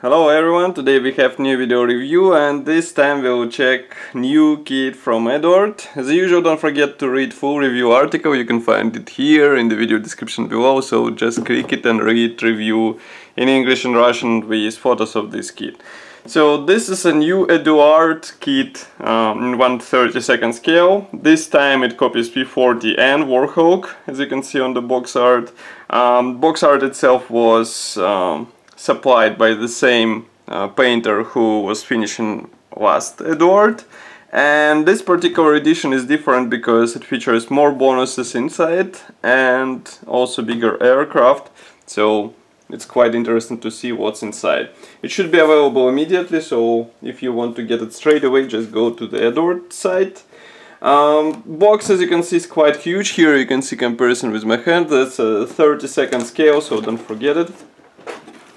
Hello everyone, today we have new video review and this time we'll check new kit from Eduard. As usual, don't forget to read full review article, you can find it here in the video description below, so just click it and read review in English and Russian with photos of this kit. So this is a new EduART kit in 1/32 scale. This time it copies P-40N Warhawk, as you can see on the box art. Box art itself was supplied by the same painter who was finishing last Eduard, and this particular edition is different because it features more bonuses inside and also bigger aircraft, so it's quite interesting to see what's inside. It should be available immediately, so if you want to get it straight away, just go to the Eduard site. Box, as you can see, is quite huge. Here you can see comparison with my hand. That's a 32nd scale, so don't forget it.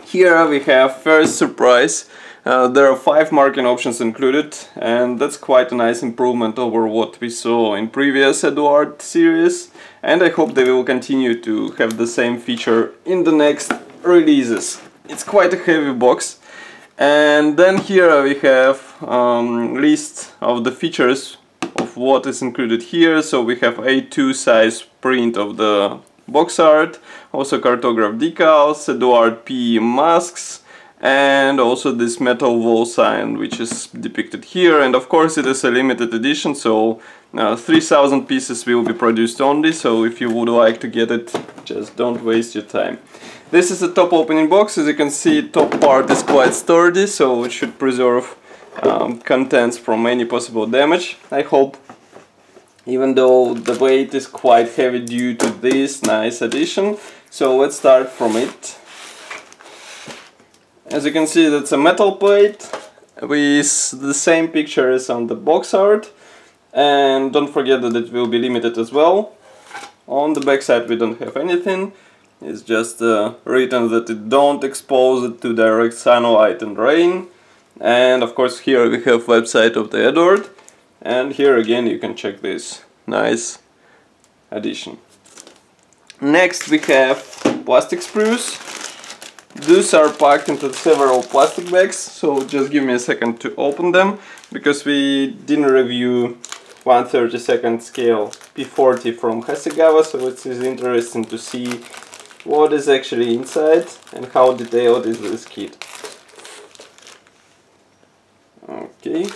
Here we have first surprise. There are 5 marking options included, and that's quite a nice improvement over what we saw in previous Eduard series, and I hope they will continue to have the same feature in the next releases. It's quite a heavy box. And then here we have list of the features of what is included here. So we have A2 size print of the box art, also cartograph decals, EduART P masks, and also this metal wall sign which is depicted here. And of course it is a limited edition, so 3000 pieces will be produced only, so if you would like to get it, just don't waste your time. This is a top opening box. As you can see, top part is quite sturdy, so it should preserve contents from any possible damage, I hope. Even though the weight is quite heavy due to this nice addition. So let's start from it. As you can see, that's a metal plate with the same picture as on the box art, and don't forget that it will be limited as well. On the back side we don't have anything, it's just written that it don't expose it to direct sunlight and rain. And of course here we have website of the Eduard. And here again you can check this nice addition. Next we have plastic sprues. These are packed into several plastic bags, so just give me a second to open them, because we didn't review 1/32 scale P-40 from Hasegawa, so it is interesting to see what is actually inside and how detailed is this kit. Okay.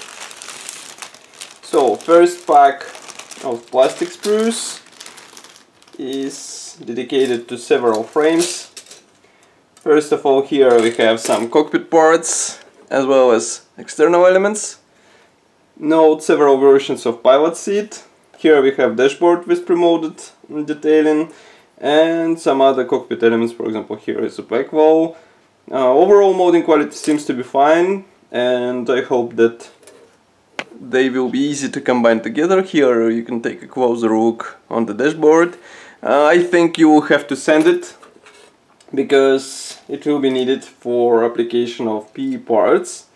So, first pack of plastic sprues is dedicated to several frames. First of all, here we have some cockpit parts as well as external elements. Note several versions of pilot seat. Here we have dashboard with pre-molded detailing and some other cockpit elements. For example, here is a back wall. Overall molding quality seems to be fine, and I hope that they will be easy to combine together. Here you can take a closer look on the dashboard. I think you will have to sand it, because it will be needed for application of PE parts.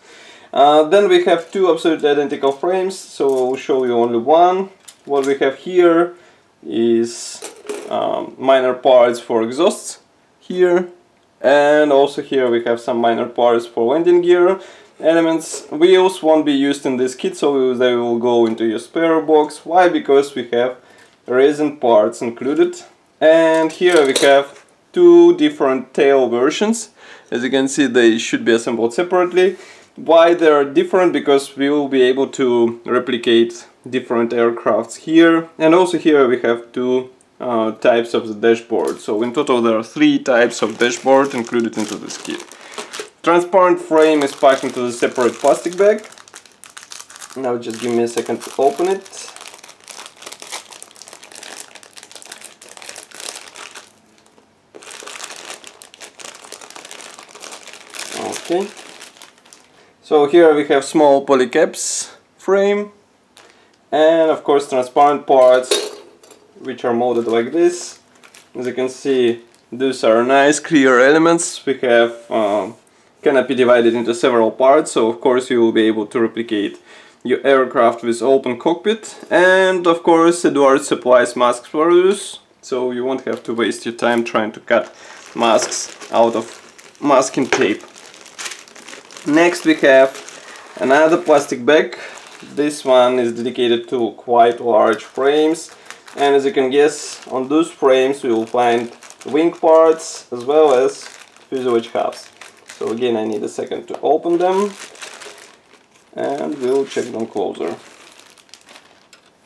Then we have 2 absolutely identical frames, so I'll show you only one. What we have here is minor parts for exhausts here, and also here we have some minor parts for landing gear. Elements, wheels won't be used in this kit, so they will go into your spare box. Why? Because we have resin parts included. And here we have 2 different tail versions. As you can see, they should be assembled separately. Why they are different? Because we will be able to replicate different aircrafts here. And also here we have 2 types of the dashboard. So in total there are 3 types of dashboard included into this kit. Transparent frame is packed into the separate plastic bag. Now just give me a second to open it. Okay. So here we have small polycaps frame, and of course transparent parts which are molded like this. As you can see, these are nice clear elements. We have canopy divided into several parts, so of course you will be able to replicate your aircraft with open cockpit. And of course Eduard supplies masks for use, so you won't have to waste your time trying to cut masks out of masking tape. Next we have another plastic bag. This one is dedicated to quite large frames, and as you can guess, on those frames we will find wing parts as well as fuselage halves. So again, I need a second to open them and we'll check them closer.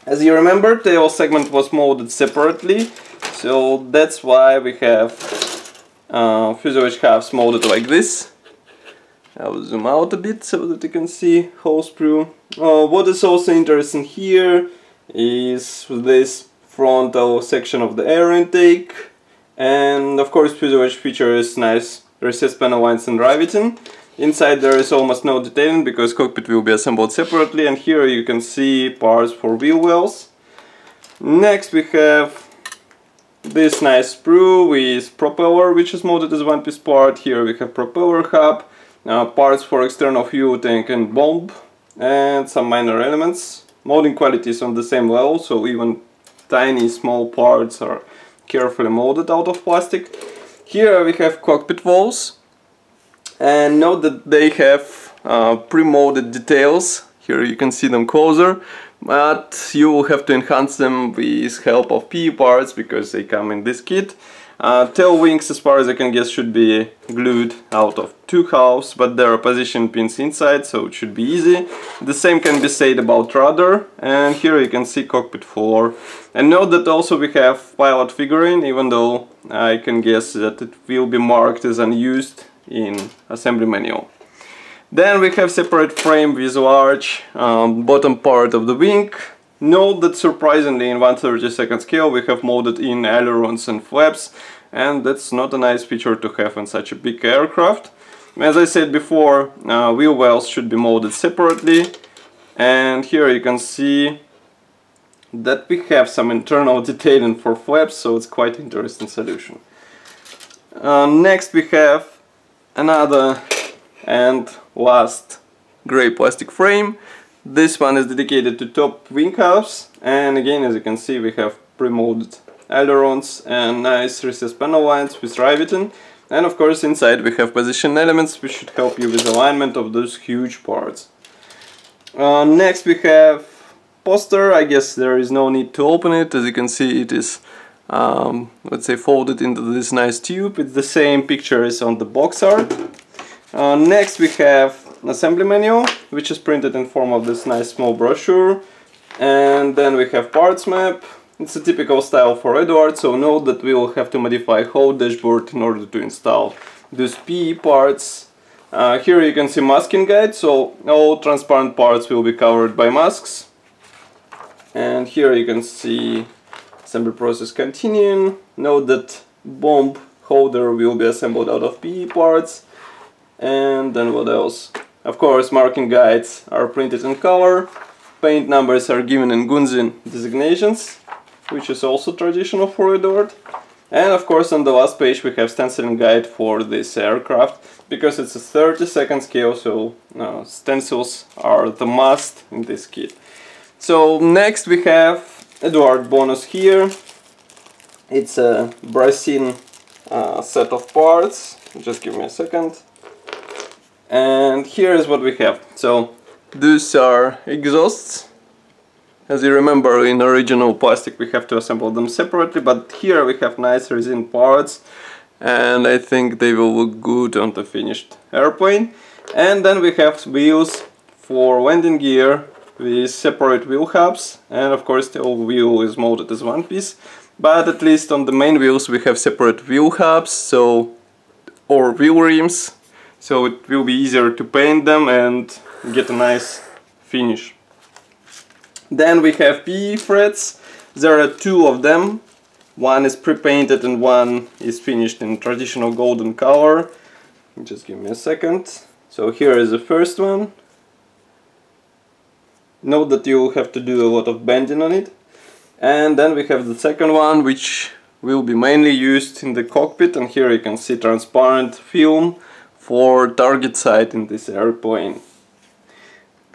As you remember, tail segment was molded separately, so that's why we have fuselage halves molded like this. I'll zoom out a bit so that you can see whole sprue. What is also interesting here is this frontal section of the air intake, and of course fuselage features nice recessed panel lines and riveting. Inside there is almost no detailing because cockpit will be assembled separately, and here you can see parts for wheel wells. Next we have this nice sprue with propeller, which is molded as one piece part. Here we have propeller hub, parts for external fuel tank and bomb, and some minor elements. Molding quality is on the same level, so even tiny small parts are carefully molded out of plastic. Here we have cockpit walls, and note that they have pre-molded details. Here you can see them closer, but you will have to enhance them with help of PE parts because they come in this kit. Tail wings, as far as I can guess, should be glued out of two halves, but there are position pins inside, so it should be easy. The same can be said about rudder, and here you can see cockpit floor. And note that also we have pilot figurine, even though I can guess that it will be marked as unused in assembly manual. Then we have separate frame with large bottom part of the wing. Note that surprisingly in 1/32 scale we have molded in ailerons and flaps, and that's not a nice feature to have in such a big aircraft. As I said before, wheel wells should be molded separately, and here you can see that we have some internal detailing for flaps, so it's quite interesting solution. Next we have another and last grey plastic frame. This one is dedicated to top wing halves, and again, as you can see, we have pre-molded ailerons and nice recessed panel lines with riveting, and of course inside we have position elements which should help you with alignment of those huge parts. Next we have poster. I guess there is no need to open it. As you can see, it is let's say folded into this nice tube. It's the same picture as on the box art. Next we have an assembly manual, which is printed in form of this nice small brochure, and then we have parts map. It's a typical style for Eduard, so note that we will have to modify whole dashboard in order to install those PE parts. Here you can see masking guide, so all transparent parts will be covered by masks. And here you can see assembly process continuing. Note that bomb holder will be assembled out of PE parts. And then what else? Of course, marking guides are printed in color. Paint numbers are given in Gunzin designations, which is also traditional for Eduard. And of course on the last page we have stenciling guide for this aircraft, because it's a 32nd scale, so stencils are the must in this kit. So next we have Eduard bonus here. It's a Bracin set of parts. Just give me a second. And here is what we have. So these are exhausts. As you remember, in original plastic we have to assemble them separately, but here we have nice resin parts, and I think they will look good on the finished airplane. And then we have wheels for landing gear with separate wheel hubs, and of course the whole wheel is molded as one piece, but at least on the main wheels we have separate wheel hubs, or wheel rims, so it will be easier to paint them and get a nice finish. Then we have PE threads. There are two of them. One is pre-painted and one is finished in traditional golden color. Just give me a second. So here is the first one. Note that you will have to do a lot of bending on it. And then we have the second one, which will be mainly used in the cockpit, and here you can see transparent film for target sight in this airplane.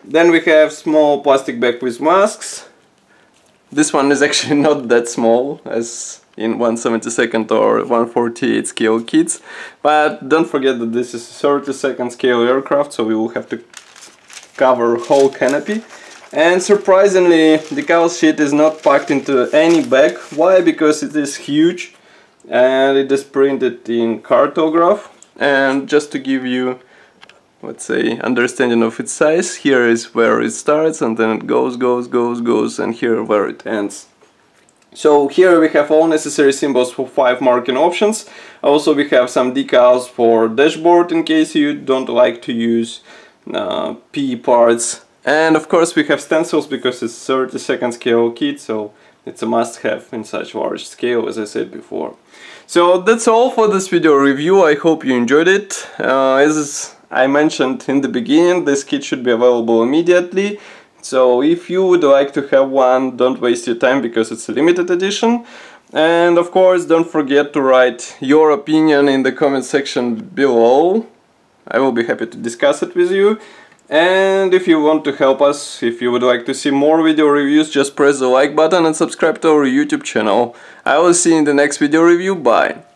Then we have small plastic bag with masks. This one is actually not that small, as in 1/72 or 1/48 scale kits. But don't forget that this is a 32nd scale aircraft, so we will have to cover whole canopy. And surprisingly, the Decals sheet is not packed into any bag. Why? Because it is huge and it is printed in cartograph. And just to give you, let's say, understanding of its size, here is where it starts and then it goes, and here where it ends. So here we have all necessary symbols for 5 marking options. Also we have some decals for dashboard in case you don't like to use P parts. And of course we have stencils because it's 32nd scale kit, so it's a must-have in such large scale, as I said before. So that's all for this video review. I hope you enjoyed it. As I mentioned in the beginning, this kit should be available immediately. So if you would like to have one, don't waste your time because it's a limited edition. And of course don't forget to write your opinion in the comment section below. I will be happy to discuss it with you. And if you want to help us, if you would like to see more video reviews, just press the like button and subscribe to our YouTube channel. I will see you in the next video review. Bye!